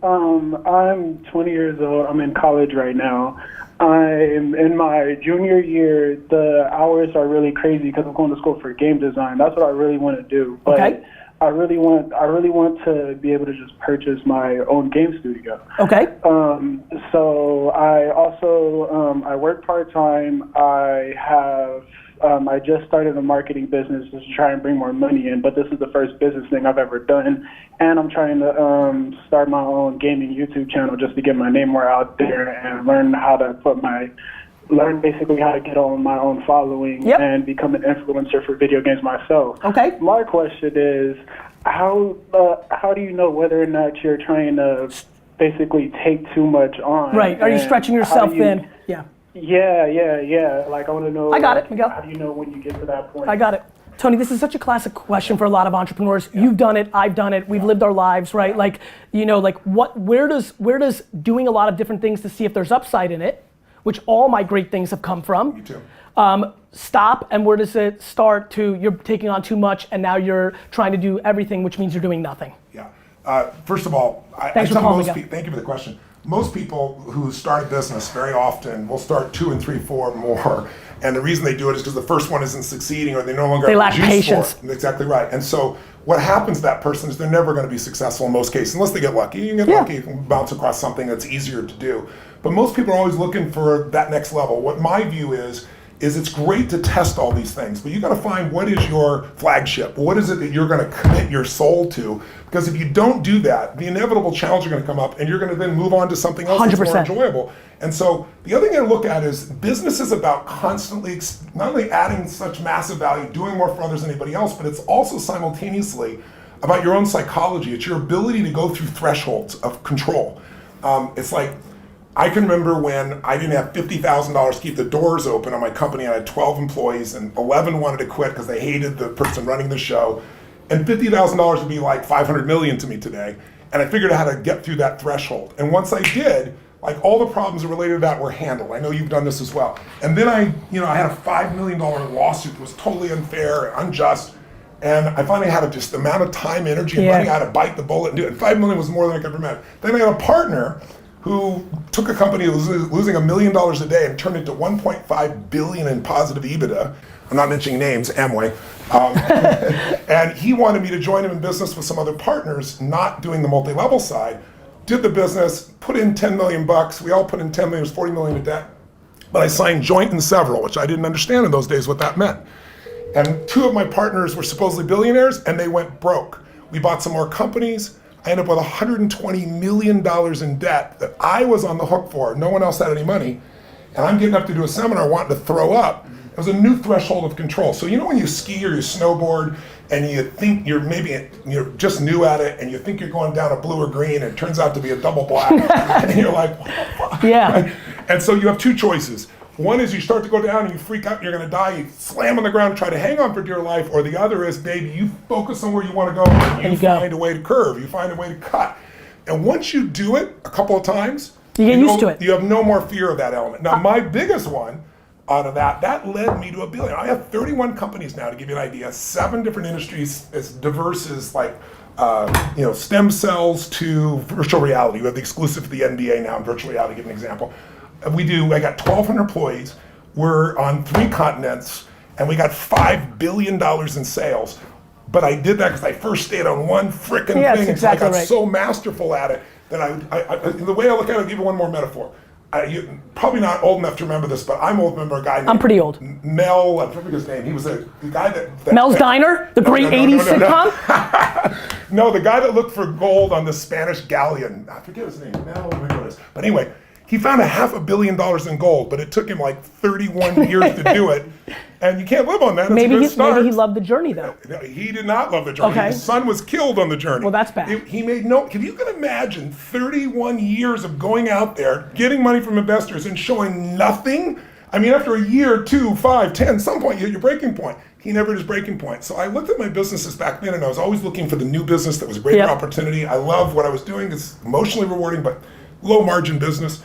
I'm 20 years old. I'm in college right now. I'm in my junior year. The hours are really crazy because I'm going to school for game design. That's what I really want to do. But Okay. I really want to be able to just purchase my own game studio. Okay. So I work part time. I just started a marketing business just to try and bring more money in, but this is the first business thing I've ever done. And I'm trying to start my own gaming YouTube channel just to get my name more out there and learn basically how to get on my own following and become an influencer for video games myself. Okay. My question is, how do you know whether or not you're trying to basically take too much on? Right. Are you stretching yourself thin? Yeah. Yeah. Like, I want to know. I got it, Miguel. How do you know when you get to that point? I got it. Tony, this is such a classic question for a lot of entrepreneurs. You've done it, I've done it, we've lived our lives, right? Like, where does doing a lot of different things to see if there's upside in it, which all my great things have come from. Me too. Stop, and where does it start to you're taking on too much and now you're trying to do everything, which means you're doing nothing? Yeah. First of all, Thank you for the question. Most people who start a business very often will start 2 and 3, 4 more. And the reason they do it is because the first one isn't succeeding or they no longer they have lack juice patience. for it. Exactly right. And so what happens to that person is they're never going to be successful in most cases, unless they get lucky. You can get lucky, you can bounce across something that's easier to do. But most people are always looking for that next level. What my view is it's great to test all these things, but you got to find what is your flagship. What is it that you're going to commit your soul to? Because if you don't do that, the inevitable challenges are going to come up and you're going to then move on to something else 100%. that's more enjoyable. And so the other thing I look at is business is about constantly not only adding such massive value, doing more for others than anybody else, but it's also simultaneously about your own psychology. It's your ability to go through thresholds of control. It's like, I can remember when I didn't have $50,000 to keep the doors open on my company. I had 12 employees and 11 wanted to quit because they hated the person running the show. And $50,000 would be like 500 million to me today. And I figured out how to get through that threshold. And once I did, like all the problems related to that were handled. I know you've done this as well. And then I had a $5 million lawsuit that was totally unfair and unjust. And I finally had just the amount of time, energy, and money I had to bite the bullet and do it. And $5 million was more than I could ever imagine. Then I had a partner who took a company that was losing $1 million a day and turned it to 1.5 billion in positive EBITDA. I'm not mentioning names, Amway. And he wanted me to join him in business with some other partners, not doing the multi-level side. Did the business, put in 10 million bucks. We all put in 10 million, it was 40 million in debt. But I signed joint and several, which I didn't understand in those days what that meant. And 2 of my partners were supposedly billionaires and they went broke. We bought some more companies. I ended up with $120 million in debt that I was on the hook for. No one else had any money. And I'm getting up to do a seminar wanting to throw up. It was a new threshold of control. So you know when you ski or you snowboard and you think you're just new at it and you think you're going down a blue or green and it turns out to be a double black and you're like, what the fuck? Yeah. And so you have 2 choices. One is you start to go down and you freak out, you're gonna die, you slam on the ground, try to hang on for dear life, or the other is, baby, you focus on where you wanna go and you find a way to curve, you find a way to cut. And once you do it a couple of times, you get used to it. You have no more fear of that element. Now, my biggest one out of that led me to $1 billion. I have 31 companies now, to give you an idea, 7 different industries as diverse as like, stem cells to virtual reality. We have the exclusive to the NBA now in virtual reality, to give an example. I got 1,200 employees. We're on 3 continents, and we got $5 billion in sales. But I did that because I first stayed on one frickin' thing exactly until I got so masterful at it that the way I look at it, I'll give you one more metaphor. You're probably not old enough to remember this, but I'm old. Remember a guy named I'm pretty old. Mel, I forget his name. He was the guy that Mel's Diner, the great 80s sitcom? No, the guy that looked for gold on the Spanish galleon. I forget his name. Mel, whatever it is. But anyway, he found $500 million in gold, but it took him like 31 years to do it. And you can't live on that. Maybe he loved the journey though. No, he did not love the journey. Okay. His son was killed on the journey. Well, that's bad. If you can imagine 31 years of going out there, getting money from investors and showing nothing. I mean, after a year, 2, 5, 10, some point you hit your breaking point. He never hit his breaking point. So I looked at my businesses back then and I was always looking for the new business that was a greater opportunity. I love what I was doing. It's emotionally rewarding, but low margin business.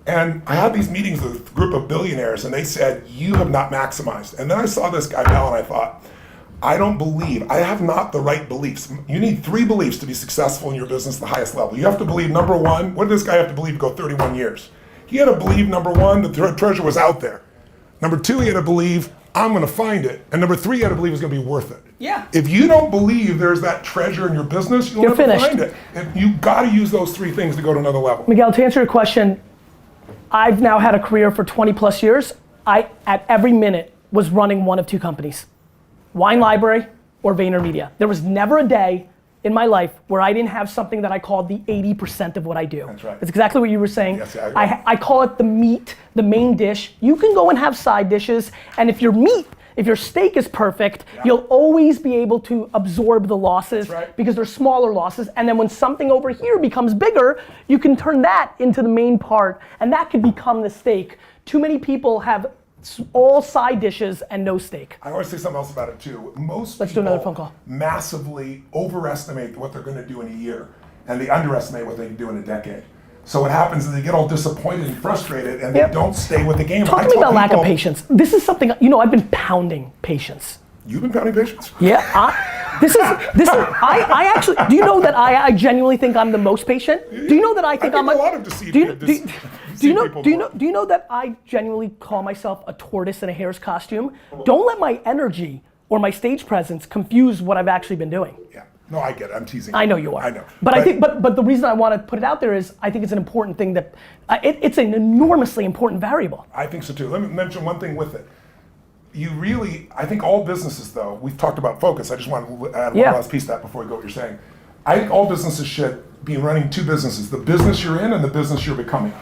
And I had these meetings with a group of billionaires and they said, you have not maximized. And then I saw this guy, Mel, and I thought, I don't believe, I have not the right beliefs. You need 3 beliefs to be successful in your business at the highest level. You have to believe, number one, what did this guy have to believe to go 31 years? He had to believe, number one, that the treasure was out there. Number 2, he had to believe, I'm gonna find it. And number 3, he had to believe it was gonna be worth it. Yeah. If you don't believe there's that treasure in your business, you'll never find it. And you gotta use those 3 things to go to another level. Miguel, to answer your question, I've now had a career for 20 plus years. I, at every minute, was running one of 2 companies. Wine Library or VaynerMedia. There was never a day in my life where I didn't have something that I called the 80% of what I do. That's right. That's exactly what you were saying. Yes, I call it the meat, the main dish. You can go and have side dishes, and if your meat, if your steak is perfect, you'll always be able to absorb the losses because they're smaller losses, and then when something over here becomes bigger, you can turn that into the main part, and that could become the steak. Too many people have all side dishes and no steak. I always say something else about it too. Most Let's people do another phone call. Massively overestimate what they're gonna do in a year, and they underestimate what they can do in a decade. So what happens is they get all disappointed and frustrated, and they don't stay with the game. Talk to me about lack of patience. This is something, you know, I've been pounding patience. You've been pounding patience? Yeah, I actually, do you know that I genuinely think I'm the most patient? Do you know that I think I'm a lot of deceived do you know that I genuinely call myself a tortoise in a hare's costume? Don't let my energy or my stage presence confuse what I've actually been doing. Yeah, no, I get it, I'm teasing. I know you are. I know. But I think, but the reason I want to put it out there is I think it's an important thing that, it's an enormously important variable. I think so too. Let me mention one thing with it. You really, I think all businesses though, we've talked about focus. I just want to add one last piece to that before we go what you're saying. I think all businesses should be running 2 businesses, the business you're in and the business you're becoming.